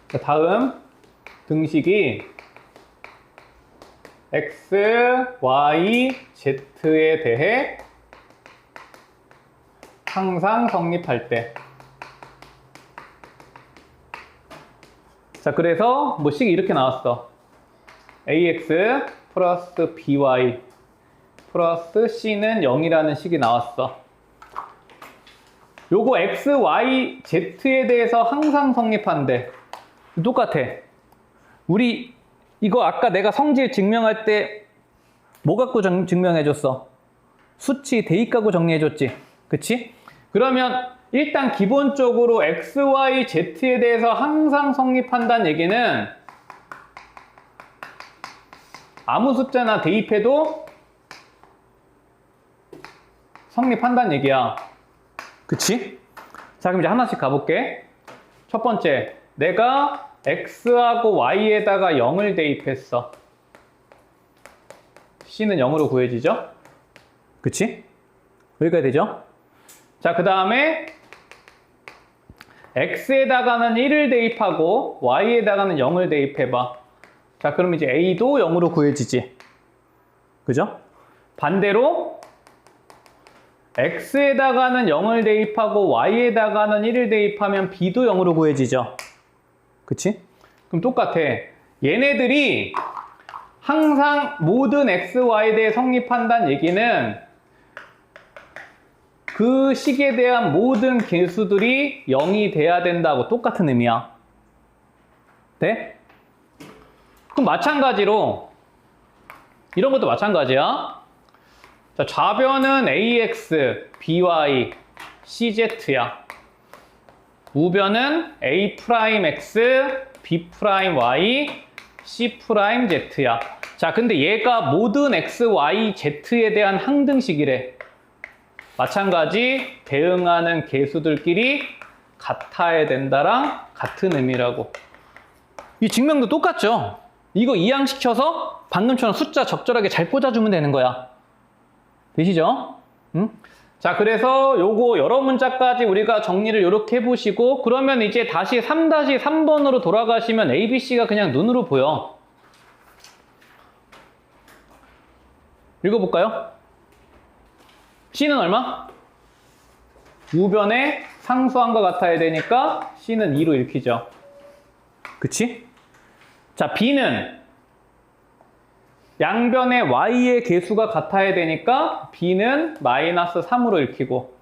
자, 다음 등식이 x, y, z에 대해 항상 성립할 때. 자, 그래서 뭐 식이 이렇게 나왔어. ax 플러스 by 플러스 c는 0이라는 식이 나왔어. 요거 x, y, z에 대해서 항상 성립한대. 똑같아. 우리 이거 아까 내가 성질 증명할 때 뭐 갖고 증명해줬어? 수치 대입 갖고 정리해줬지. 그치? 그러면 일단 기본적으로 x, y, z에 대해서 항상 성립한다는 얘기는 아무 숫자나 대입해도 성립한다는 얘기야. 그치? 자, 그럼 이제 하나씩 가볼게. 첫 번째, 내가 x하고 y에다가 0을 대입했어. c는 0으로 구해지죠? 그치? 여기까지 되죠? 자, 그 다음에 x에다가는 1을 대입하고 y에다가는 0을 대입해봐. 자, 그럼 이제 a도 0으로 구해지지. 그죠? 반대로 x에다가는 0을 대입하고 y에다가는 1을 대입하면 b도 0으로 구해지죠. 그치? 그럼 똑같아. 얘네들이 항상 모든 x, y에 대해 성립한다는 얘기는 그 식에 대한 모든 개수들이 0이 돼야 된다고 똑같은 의미야. 네? 그럼 마찬가지로 이런 것도 마찬가지야. 자, 좌변은 ax, by, cz야. 우변은 a'x, b'y, c'z야. 자, 근데 얘가 모든 x, y, z에 대한 항등식이래. 마찬가지 대응하는 개수들끼리 같아야 된다랑 같은 의미라고. 이 증명도 똑같죠? 이거 이항시켜서 방금처럼 숫자 적절하게 잘 꽂아주면 되는 거야. 되시죠? 응? 자, 그래서 요거 여러 문자까지 우리가 정리를 이렇게 해보시고, 그러면 이제 다시 3-3번으로 돌아가시면 ABC가 그냥 눈으로 보여. 읽어볼까요? C는 얼마? 우변에 상수함과 같아야 되니까 C는 2로 읽히죠. 그치? 자, B는 양변에 Y의 개수가 같아야 되니까 B는 마이너스 3으로 읽히고.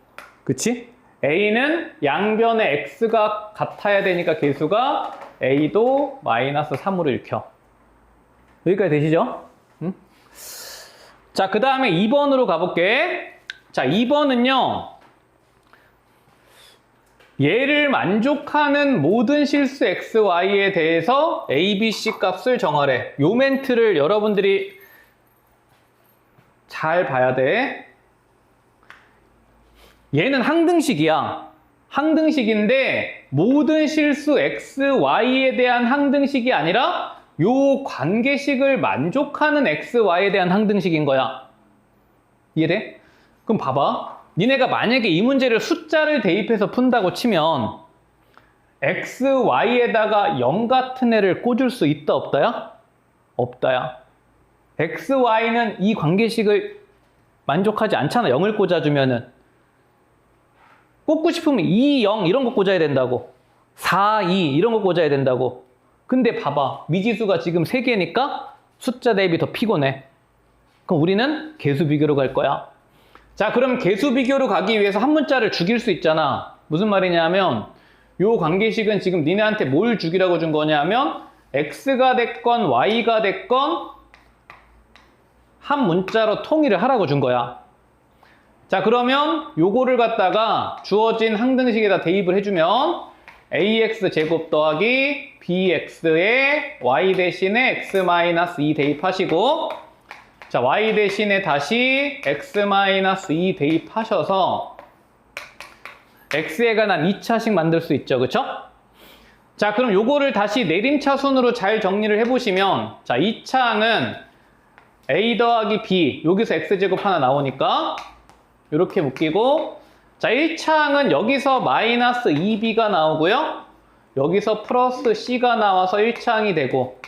그치? A는 양변에 X가 같아야 되니까 개수가 A도 마이너스 3으로 읽혀. 여기까지 되시죠? 응? 자, 그 다음에 2번으로 가볼게. 자, 2번은요. 얘를 만족하는 모든 실수 x, y에 대해서 a, b, c 값을 정하래. 요 멘트를 여러분들이 잘 봐야 돼. 얘는 항등식이야. 항등식인데 모든 실수 x, y에 대한 항등식이 아니라 요 관계식을 만족하는 x, y에 대한 항등식인 거야. 이해돼? 그럼 봐봐. 니네가 만약에 이 문제를 숫자를 대입해서 푼다고 치면 x, y에다가 0 같은 애를 꽂을 수 있다 없다야? 없다야. x, y는 이 관계식을 만족하지 않잖아. 0을 꽂아주면은. 꽂고 싶으면 2, 0 이런 거 꽂아야 된다고. 4, 2 이런 거 꽂아야 된다고. 근데 봐봐. 미지수가 지금 3개니까 숫자 대입이 더 피곤해. 그럼 우리는 개수 비교로 갈 거야. 자, 그럼 개수 비교로 가기 위해서 한 문자를 죽일 수 있잖아. 무슨 말이냐면 요 관계식은 지금 니네한테 뭘 죽이라고 준 거냐면 x가 됐건 y가 됐건 한 문자로 통일을 하라고 준 거야. 자, 그러면 요거를 갖다가 주어진 항등식에다 대입을 해주면 ax 제곱 더하기 bx에 y 대신에 x-2 대입하시고, 자, y 대신에 다시 x-2 대입하셔서 x에 관한 2차식 만들 수 있죠. 그쵸? 자, 그럼 요거를 다시 내림차순으로 잘 정리를 해보시면, 자, 이 차항은 a 더하기 b, 여기서 x제곱 하나 나오니까 이렇게 묶이고, 자, 1차항은 여기서 마이너스 2b가 나오고요. 여기서 플러스 c가 나와서 1차항이 되고,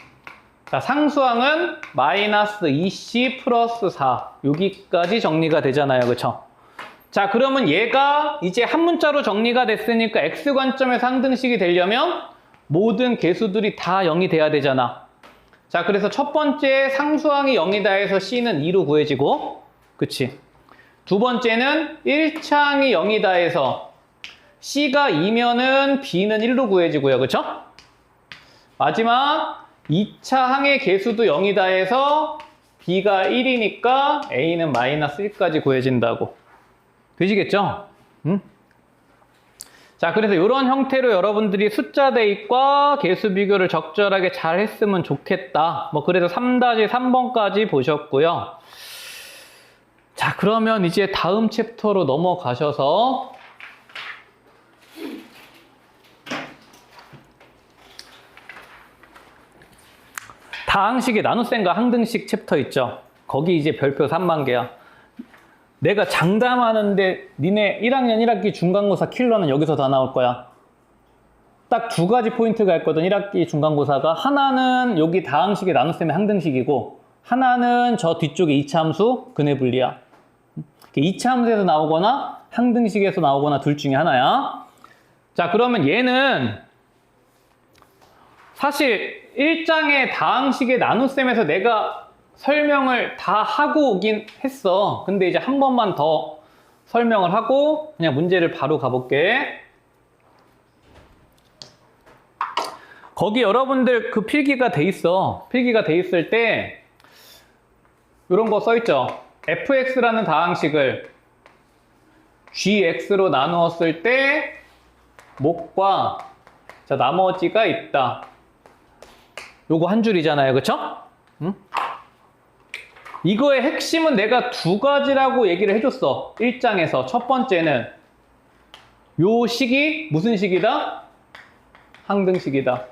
자, 상수항은 마이너스 2c 플러스 4, 여기까지 정리가 되잖아요. 그쵸? 자, 그러면 얘가 이제 한 문자로 정리가 됐으니까 x관점에서 항등식이 되려면 모든 개수들이 다 0이 돼야 되잖아. 자, 그래서 첫 번째 상수항이 0이다 해서 c는 2로 구해지고, 그치? 두 번째는 1차항이 0이다 해서 c가 2면은 b는 1로 구해지고요. 그쵸? 마지막 2차항의 개수도 0이다 해서 b가 1이니까 a는 마이너스 1까지 구해진다고. 되시겠죠? 응? 자, 그래서 이런 형태로 여러분들이 숫자 대입과 개수 비교를 적절하게 잘 했으면 좋겠다. 뭐 그래서 3-3번까지 보셨고요. 자, 그러면 이제 다음 챕터로 넘어가셔서 다항식의 나눗셈과 항등식 챕터 있죠. 거기 이제 별표 3만 개야. 내가 장담하는데 니네 1학년 1학기 중간고사 킬러는 여기서 다 나올 거야. 딱 두 가지 포인트가 있거든. 1학기 중간고사가 하나는 여기 다항식의 나눗셈의 항등식이고, 하나는 저 뒤쪽에 2차 함수 근해 분리야. 2차 함수에서 나오거나 항등식에서 나오거나 둘 중에 하나야. 자, 그러면 얘는 사실 1장의 다항식의 나눗셈에서 내가 설명을 다 하고 오긴 했어. 근데 이제 한 번만 더 설명을 하고 그냥 문제를 바로 가볼게. 거기 여러분들 그 필기가 돼 있어. 필기가 돼 있을 때 이런 거 써 있죠. fx라는 다항식을 gx로 나누었을 때 목과 자, 나머지가 있다. 요거 한 줄이잖아요. 그쵸? 응? 이거의 핵심은 내가 두 가지라고 얘기를 해줬어. 1장에서. 첫 번째는 요 식이 무슨 식이다? 항등식이다.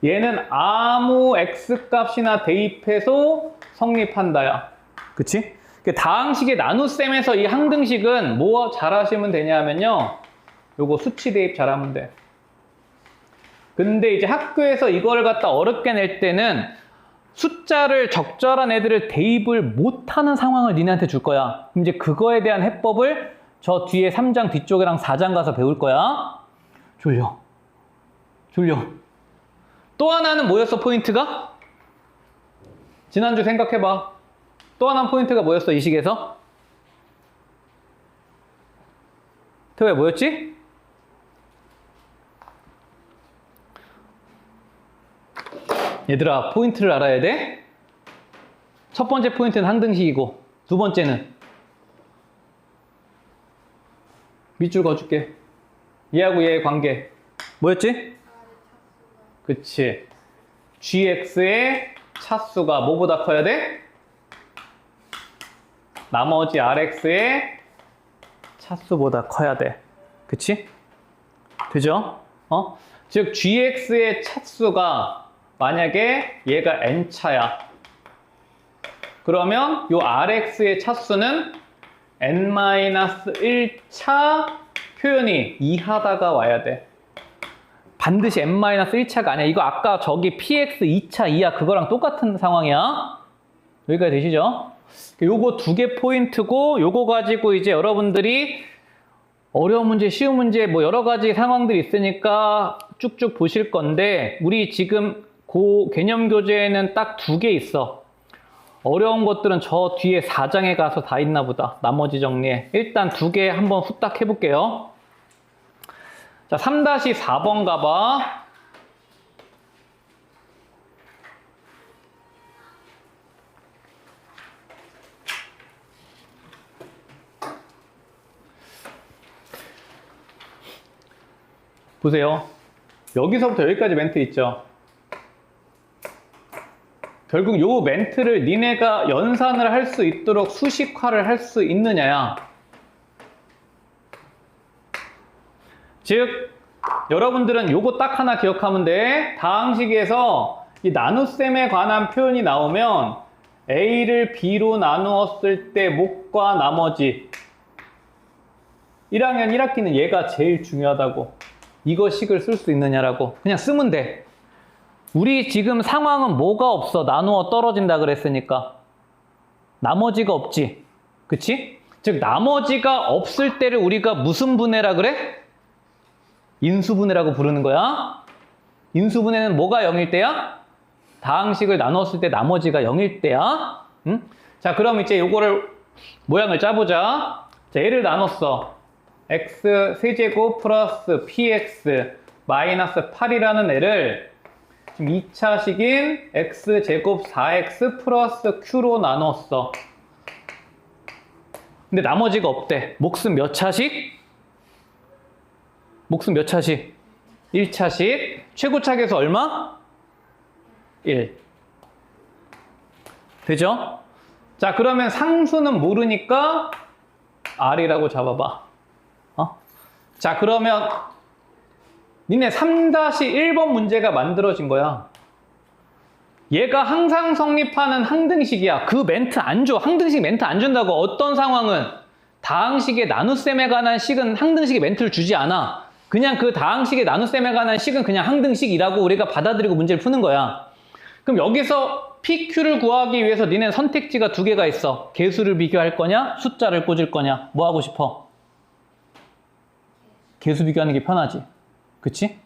얘는 아무 x값이나 대입해서 성립한다야. 그치? 다항식의 나눗셈에서 이 항등식은 뭐 잘하시면 되냐면요. 요거 수치 대입 잘하면 돼. 근데 이제 학교에서 이걸 갖다 어렵게 낼 때는 숫자를 적절한 애들을 대입을 못하는 상황을 니네한테 줄 거야. 그럼 이제 그거에 대한 해법을 저 뒤에 3장 뒤쪽이랑 4장 가서 배울 거야. 졸려. 또 하나는 뭐였어, 포인트가? 지난주 생각해봐. 또 하나 포인트가 뭐였어, 이 식에서? 태호야, 뭐였지? 얘들아, 포인트를 알아야 돼. 첫 번째 포인트는 항등식이고, 두 번째는 밑줄 그어줄게. 얘하고 얘의 관계 뭐였지? 그치. gx의 차수가 뭐보다 커야 돼? 나머지 rx의 차수보다 커야 돼. 그치? 되죠? 즉 gx의 차수가 만약에 얘가 n차야. 그러면 요 rx의 차수는 n-1차 표현이 이하다가 와야 돼. 반드시 n-1차가 아니야. 이거 아까 저기 px 2차 이하 그거랑 똑같은 상황이야. 여기까지 되시죠? 요거 두 개 포인트고, 요거 가지고 이제 여러분들이 어려운 문제, 쉬운 문제 뭐 여러 가지 상황들이 있으니까 쭉쭉 보실 건데, 우리 지금 개념 교재에는 딱 두 개 있어. 어려운 것들은 저 뒤에 4장에 가서 다 있나 보다. 나머지 정리해. 일단 두 개 한번 후딱 해볼게요. 자, 3-4번 가봐. 보세요. 여기서부터 여기까지 멘트 있죠. 결국 요 멘트를 니네가 연산을 할 수 있도록 수식화를 할 수 있느냐야. 즉 여러분들은 요거 딱 하나 기억하면 돼. 다항식에서 이 나눗셈에 관한 표현이 나오면 A를 B로 나누었을 때 목과 나머지 1학년 1학기는 얘가 제일 중요하다고. 이거 식을 쓸 수 있느냐라고. 그냥 쓰면 돼. 우리 지금 상황은 뭐가 없어? 나누어 떨어진다 그랬으니까. 나머지가 없지. 그치? 즉 나머지가 없을 때를 우리가 무슨 분해라 그래? 인수분해라고 부르는 거야. 인수분해는 뭐가 0일 때야? 다항식을 나눴을 때 나머지가 0일 때야. 응? 자, 그럼 이제 요거를 모양을 짜보자. 자, 얘를 나눴어. x 세제곱 플러스 px 마이너스 8이라는 애를 지금 2차식인 x제곱 4x 플러스 q로 나눴어. 근데 나머지가 없대. 몫은 몇 차식? 몫은 몇 차식? 1차식. 최고차계수 얼마? 1. 되죠? 자, 그러면 상수는 모르니까 R이라고 잡아봐. 자, 그러면 니네 3-1번 문제가 만들어진 거야. 얘가 항상 성립하는 항등식이야. 그 멘트 안 줘. 항등식 멘트 안 준다고. 어떤 상황은 다항식의 나눗셈에 관한 식은 항등식의 멘트를 주지 않아. 그냥 그 다항식의 나눗셈에 관한 식은 그냥 항등식이라고 우리가 받아들이고 문제를 푸는 거야. 그럼 여기서 PQ를 구하기 위해서 니네는 선택지가 2개가 있어. 개수를 비교할 거냐? 숫자를 꽂을 거냐? 뭐 하고 싶어? 개수 비교하는 게 편하지. 그치?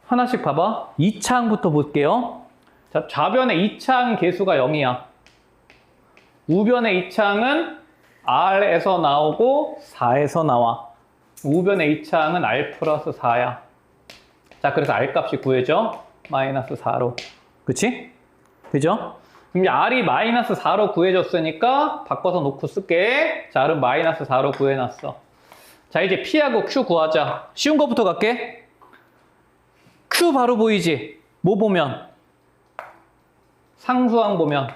하나씩 봐봐. 2차항부터 볼게요. 자, 좌변의 2차항 개수가 0이야. 우변의 2차항은 R에서 나오고 4에서 나와. 우변의 2차항은 R 플러스 4야. 자, 그래서 R 값이 구해져. 마이너스 4로. 그치? 되죠? 그럼 R이 마이너스 4로 구해졌으니까 바꿔서 놓고 쓸게. 자, R은 마이너스 4로 구해놨어. 자, 이제 P하고 Q 구하자. 쉬운 것부터 갈게. Q 바로 보이지? 뭐 보면? 상수항 보면.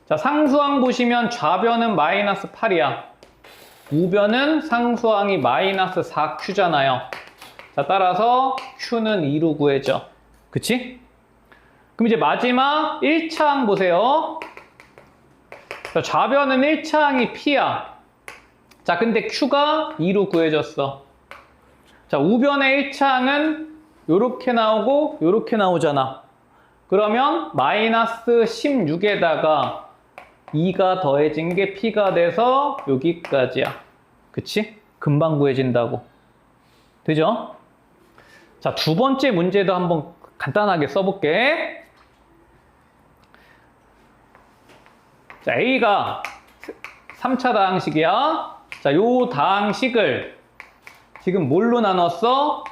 자, 상수항 보시면 좌변은 마이너스 8이야. 우변은 상수항이 마이너스 4Q잖아요. 자, 따라서 Q는 2로 구해져. 그치? 그럼 이제 마지막 1차항 보세요. 자, 좌변은 1차항이 P야. 자, 근데 Q가 2로 구해졌어. 자, 우변의 1차항은 요렇게 나오고 요렇게 나오잖아. 그러면 마이너스 16에다가 2가 더해진 게 P가 돼서 여기까지야. 그치? 금방 구해진다고. 되죠? 자, 두 번째 문제도 한번 간단하게 써볼게. 자, A가 3차 다항식이야. 자, 요 다항식을 지금 뭘로 나눴어?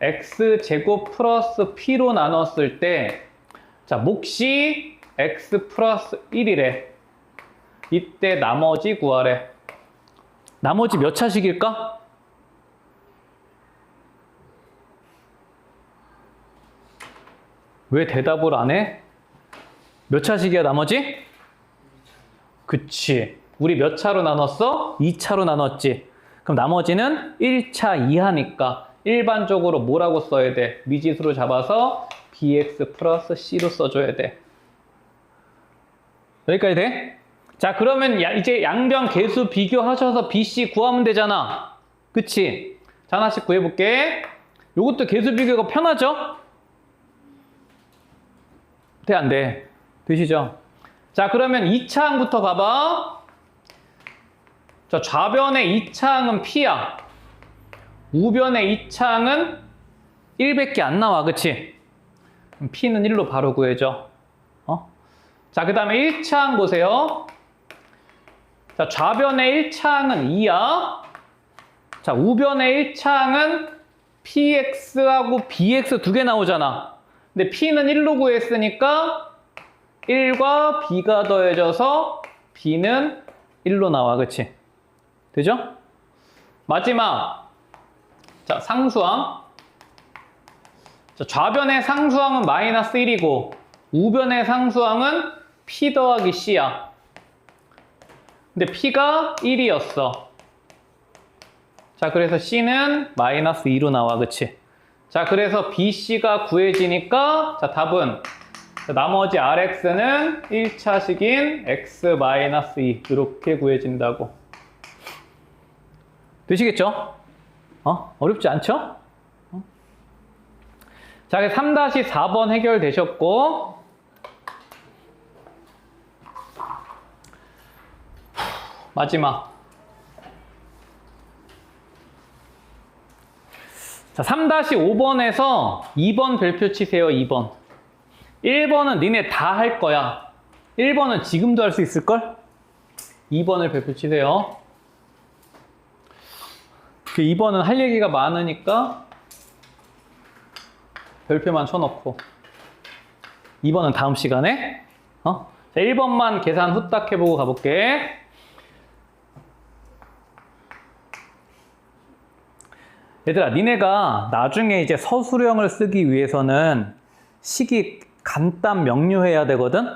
x제곱 플러스 p로 나눴을 때, 자, 몫이 x 플러스 1이래. 이때 나머지 구하래. 나머지 몇 차식일까? 왜 대답을 안 해? 몇 차식이야, 나머지? 그치. 우리 몇 차로 나눴어? 2차로 나눴지. 그럼 나머지는 1차 이하니까 일반적으로 뭐라고 써야 돼? 미지수로 잡아서 bx 플러스 c로 써줘야 돼. 여기까지 돼? 자, 그러면 이제 양변 개수 비교하셔서 bc 구하면 되잖아. 그치? 자, 하나씩 구해볼게. 요것도 개수 비교가 편하죠? 돼, 안 돼? 되시죠? 자, 그러면 2차항부터 가봐. 자, 좌변의 2차항은 P야. 우변의 2차항은 1밖에 안 나와. 그치? 그럼 P는 1로 바로 구해줘. 자, 그 다음에 1차항 보세요. 자, 좌변의 1차항은 2야. 자, 우변의 1차항은 PX하고 BX 두 개 나오잖아. 근데 P는 1로 구했으니까 1과 B가 더해져서 B는 1로 나와. 그치? 되죠? 마지막. 자, 상수항. 자, 좌변의 상수항은 마이너스 1이고 우변의 상수항은 P 더하기 C야. 근데 P가 1이었어. 자, 그래서 C는 마이너스 2로 나와, 그치? 자, 그래서 BC가 구해지니까, 자, 답은, 자, 나머지 RX는 1차식인 X 마이너스 2, 이렇게 구해진다고. 되시겠죠? 어렵지 않죠? 자, 3-4번 해결되셨고, 마지막. 자, 3-5번에서 2번 별표 치세요, 2번. 1번은 니네 다 할 거야. 1번은 지금도 할 수 있을걸? 2번을 별표 치세요. 2번은 할 얘기가 많으니까 별표만 쳐놓고 2번은 다음 시간에 자, 1번만 계산 후딱 해보고 가볼게. 얘들아, 니네가 나중에 이제 서술형을 쓰기 위해서는 식이 간단 명료해야 되거든?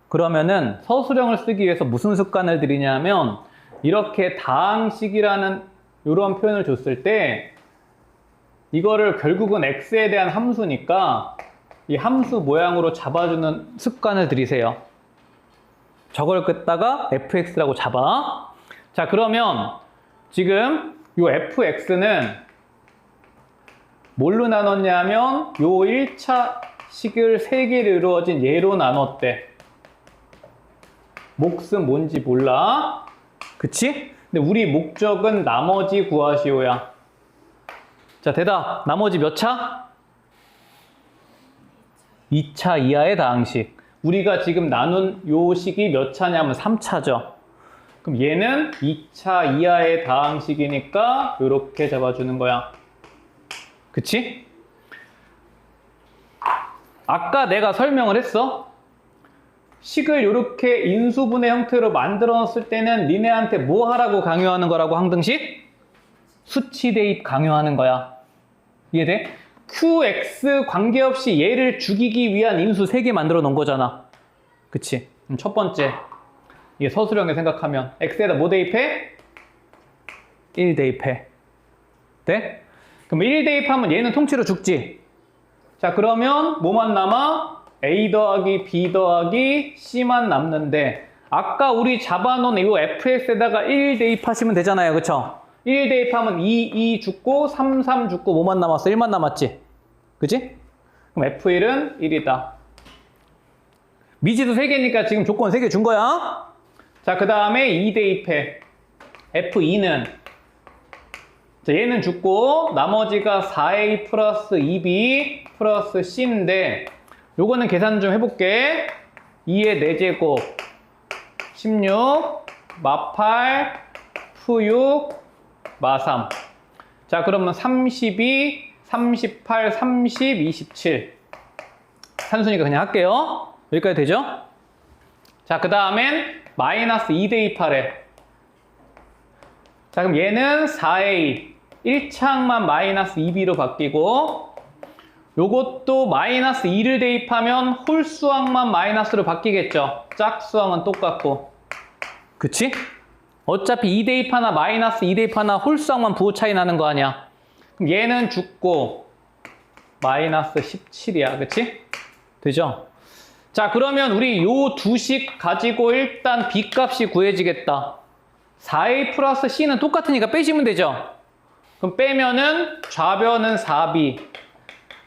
그러면은 서술형을 쓰기 위해서 무슨 습관을 들이냐면 이렇게 다항식이라는 이런 표현을 줬을 때 이거를 결국은 x에 대한 함수니까 이 함수 모양으로 잡아주는 습관을 들이세요. 저걸 갖다가 fx라고 잡아. 자, 그러면 지금 요 fx는 뭘로 나눴냐면 요 1차 식을 3개를 이루어진 얘로 나눴대. 몫은 뭔지 몰라. 그치? 근데 우리 목적은 나머지 구하시오야. 자, 대답. 나머지 몇 차? 2차 이하의 다항식. 우리가 지금 나눈 요 식이 몇 차냐면 3차죠. 그럼 얘는 2차 이하의 다항식이니까 이렇게 잡아주는 거야. 그치? 아까 내가 설명을 했어. 식을 이렇게 인수분해 형태로 만들어 놨을 때는 니네한테 뭐 하라고 강요하는 거라고, 항등식? 수치 대입 강요하는 거야. 이해돼? QX 관계없이 얘를 죽이기 위한 인수 3개 만들어 놓은 거잖아. 그치? 첫 번째, 이게 서술형에 생각하면 X에다 뭐 대입해? 1 대입해. 네? 그럼 1 대입하면 얘는 통째로 죽지? 자, 그러면 뭐만 남아? A 더하기 B 더하기 C만 남는데 아까 우리 잡아놓은 이 fx에다가 1 대입하시면 되잖아요. 그쵸? 1 대입하면 2 죽고 3 죽고 뭐만 남았어? 1만 남았지? 그치? 그럼 f1은 1이다. 미지도 3개니까 지금 조건 3개 준 거야. 자, 그 다음에 2 대입해. f2는 자, 얘는 죽고 나머지가 4a 플러스 2b 플러스 c인데 요거는 계산 좀 해볼게. 2의 4제곱 16 마8 푸6 마3. 자, 그러면 32 38 30 27 산수니까 그냥 할게요. 여기까지 되죠? 자, 그 다음엔 마이너스 2 대입하래. 자, 그럼 얘는 4a 1차항만 마이너스 2b로 바뀌고 요것도 마이너스 2를 대입하면 홀수항만 마이너스로 바뀌겠죠. 짝수항은 똑같고. 그치? 어차피 2 대입 하나 마이너스 2 대입 하나 홀수항만 부호 차이 나는 거 아니야. 그럼 얘는 죽고 마이너스 17이야. 그치? 되죠? 자, 그러면 우리 요 두 식 가지고 일단 b 값이 구해지겠다. 4a 플러스 c는 똑같으니까 빼시면 되죠? 그럼 빼면은 좌변은 4b,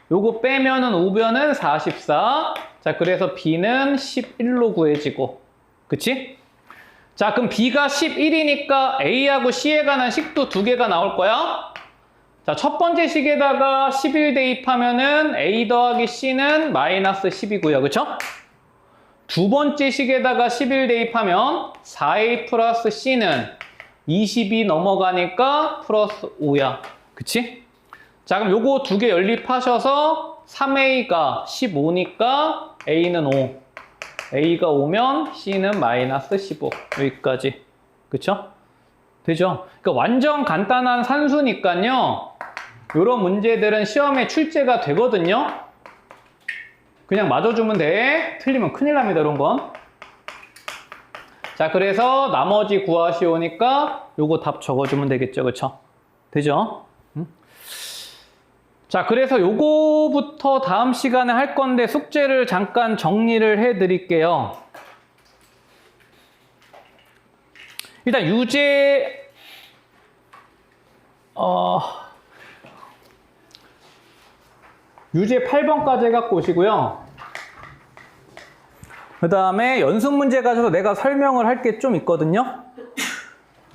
요거 빼면은 우변은 44. 자, 그래서 b는 11로 구해지고. 그치? 자, 그럼 b가 11이니까 a하고 c에 관한 식도 2개가 나올 거야. 자, 첫 번째 식에다가 11 대입하면은 a 더하기 c는 마이너스 10이고요. 그쵸? 두 번째 식에다가 11 대입하면 4a 플러스 c는 20이 넘어가니까 플러스 5야. 그치? 자, 그럼 요거 2개 연립하셔서 3a가 15니까 a는 5. a가 5면 c는 마이너스 15. 여기까지. 그쵸? 되죠? 그러니까 완전 간단한 산수니까요. 요런 문제들은 시험에 출제가 되거든요. 그냥 맞아주면 돼. 틀리면 큰일 납니다, 이런 건. 자, 그래서 나머지 구하시오니까 요거 답 적어주면 되겠죠, 그쵸? 되죠? 자, 그래서 요거부터 다음 시간에 할 건데 숙제를 잠깐 정리를 해 드릴게요. 일단 유제 유제 8번까지 해갖고 오시고요. 그 다음에 연습 문제 가져서 내가 설명을 할 게 좀 있거든요.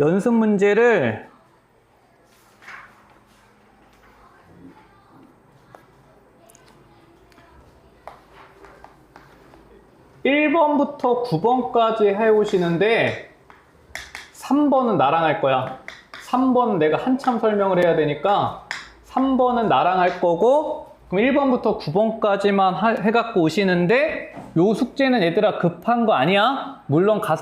연습 문제를 (1번부터) (9번까지) 해오시는데 3번은 나랑 할 거야. 3번은 내가 한참 설명을 해야 되니까 3번은 나랑 할 거고, 그럼 1번부터 9번까지만 해갖고 오시는데 요 숙제는 얘들아 급한 거 아니야. 물론 가서